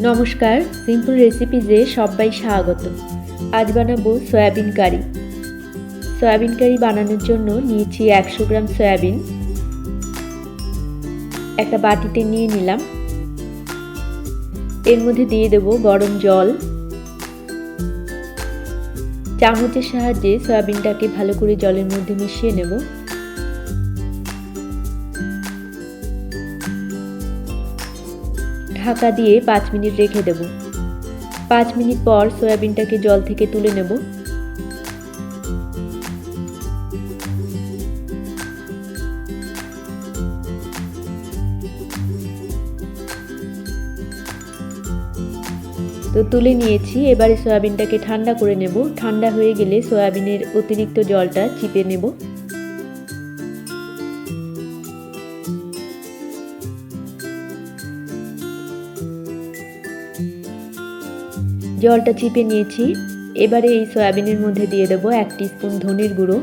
নমস্কার, সিম্পল রেসিপিজে সবাই স্বাগত। আজ বানাবো সয়াবিন কারি। সয়াবিন কারি বানানোর জন্য নিয়েছি 100 গ্রাম সয়াবিন। একটা বাটিতে নিয়ে নিলাম। এর মধ্যে দিয়ে দেব গরম জল। চামচের সাহায্যে সয়াবিনটাকে ভালো করে জলের মধ্যে মিশিয়ে নেব। ঢাকা দিয়ে 5 মিনিট রেখে দেব। 5 মিনিট পর সয়াবিনটাকে জল থেকে তুলে নেব। তো তুলে নিয়েছি। এবারে সয়াবিনটাকে ঠান্ডা করে নেব। ঠান্ডা হয়ে গেলে সয়াবিনের অতিরিক্ত জলটা চিপে নেব। জলটা চিপে নিয়েছি। এবারে এই সয়াবিনের মধ্যে দিয়ে দেব 1 টিস্পুন ধনের গুঁড়ো,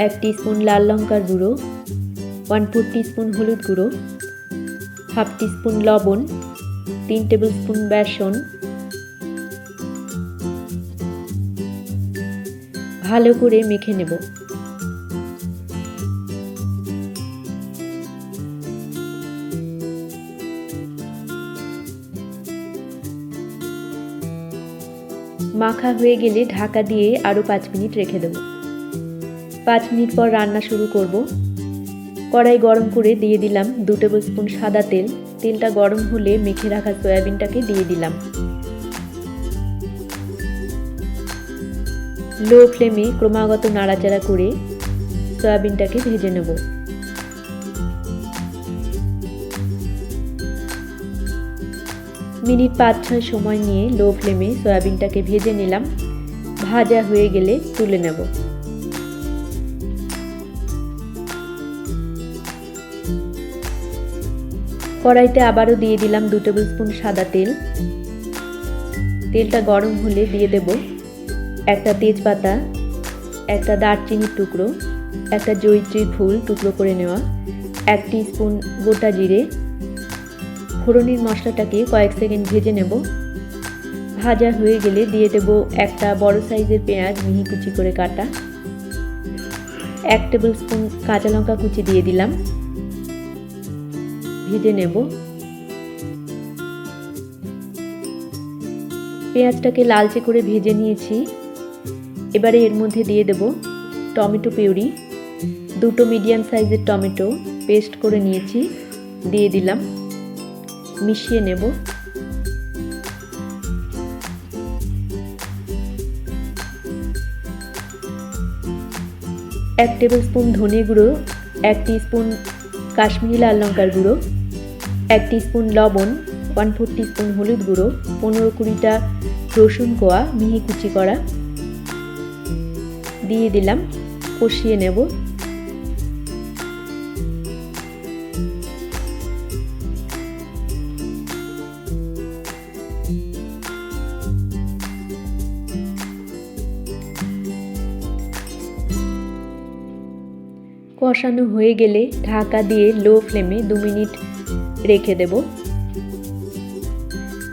1 টিস্পুন লাল লঙ্কার গুঁড়ো, 1/4 টিস্পুন হলুদ গুঁড়ো, 1/2 টিস্পুন লবণ, 3 টেবিল স্পুন বেসন। ভালো করে মেখে নেব। মাখা হয়ে গেলে ঢাকা দিয়ে আরও 5 মিনিট রেখে দেব। 5 মিনিট পর রান্না শুরু করব। কড়াই গরম করে দিয়ে দিলাম 2 টেবিল স্পুন সাদা তেল। তেলটা গরম হলে মেখে রাখা সয়াবিনটাকে দিয়ে দিলাম। লো ফ্লেমে ক্রমাগত নাড়াচাড়া করে সয়াবিনটাকে ভেজে নেব। মিনিট 5-6 সময় নিয়ে লো ফ্লেমে সয়াবিনটাকে ভেজে নিলাম। ভাজা হয়ে গেলে তুলে নেব। কড়াইতে আবারও দিয়ে দিলাম 2 টেবিল স্পুন সাদা তেল। তেলটা গরম হলে দিয়ে দেব একটা তেজপাতা, একটা দারচিনির টুকরো, একটা জয়িত্রী ফুল টুকরো করে নেওয়া, 1 টিস্পুন গোটা জিরে। ফোড়নের মশলাটাকে কয়েক সেকেন্ড ভেজে নেব। ভাজা হয়ে গেলে দিয়ে দেব একটা বড় সাইজের পেঁয়াজ মিহি কুচি করে কাটা, 1 টেবিল স্পুন কাঁচা লঙ্কা কুচি দিয়ে দিলাম। ভেজে নেব। পেঁয়াজটাকে লালচে করে ভেজে নিয়েছি। এবারে এর মধ্যে দিয়ে দেব টমেটো পিউরি। 2টো মিডিয়াম সাইজের টমেটো পেস্ট করে নিয়েছি, দিয়ে দিলাম। মিশিয়ে নেব। 1 টেবিল স্পুন ধনে গুঁড়ো, 1 টিস্পুন কাশ্মীরি লাল লঙ্কার গুঁড়ো, 1 টিস্পুন লবণ, 1/4 টিস্পুন হলুদ গুঁড়ো, 15-20টা রসুন কোয়া মিহি কুচি করা দিয়ে দিলাম। কষিয়ে নেব। কষানো হয়ে গেলে ঢাকা দিয়ে লো ফ্লেমে 2 মিনিট রেখে দেব।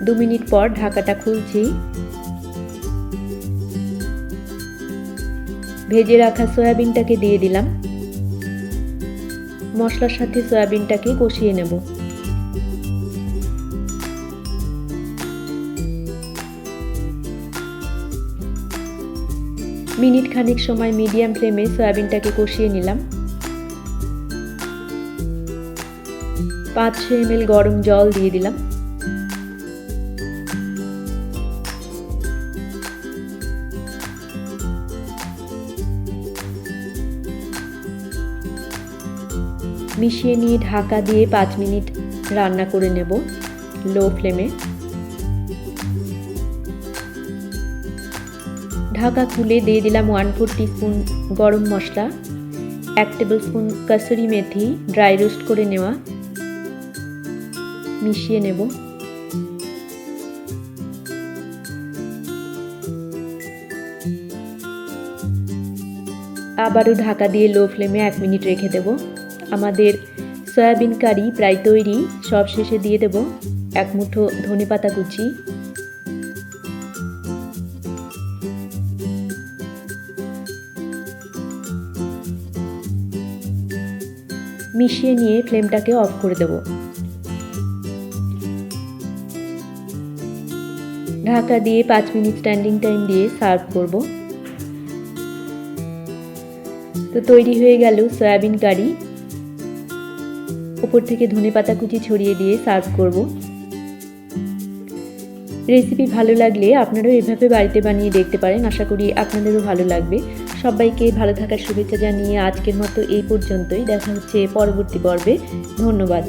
2 মিনিট পর ঢাকাটা খুলছি। ভেজে রাখা সয়াবিনটাকে দিয়ে দিলাম। মশলার সাথে সয়াবিনটাকে কষিয়ে নেব। মিনিট খানেক সময় মিডিয়াম ফ্লেমে সয়াবিনটাকে কষিয়ে নিলাম। 500 ml গরম জল দিয়ে দিলাম। মিশিয়ে নিয়ে ঢাকা দিয়ে 5 মিনিট রান্না করে নেব লো ফ্লেমে। ঢাকা খুলে দিয়ে দিলাম 1/4 টিস্পুন গরম মশলা, 1 table spoon kasuri methi dry roast করে নেওয়া। মিশিয়ে নেব। আবারও ঢাকা দিয়ে লো ফ্লেমে 1 মিনিট রেখে দেব। আমাদের সয়াবিন কারি প্রায় তৈরি। সব শেষে দিয়ে দেব এক মুঠো ধনেপাতা কুচি, মিশিয়ে নিয়ে ফ্লেমটাকে অফ করে দেব। ঢাকা দিয়ে 5 মিনিট স্ট্যান্ডিং টাইম দিয়ে সার্ভ করব। তো তৈরি হয়ে গেল সয়াবিন কারি। উপর থেকে ধনেপাতা কুচি ছড়িয়ে দিয়ে সার্ভ করব। রেসিপি ভালো লাগলে আপনারাও এভাবে বাড়িতে বানিয়ে দেখতে পারেন। আশা করি আপনাদেরও ভালো লাগবে। সবাইকে ভালো থাকার শুভেচ্ছা জানিয়ে আজকের মতো এই পর্যন্তই। দেখা হচ্ছে পরবর্তী পর্বে। ধন্যবাদ।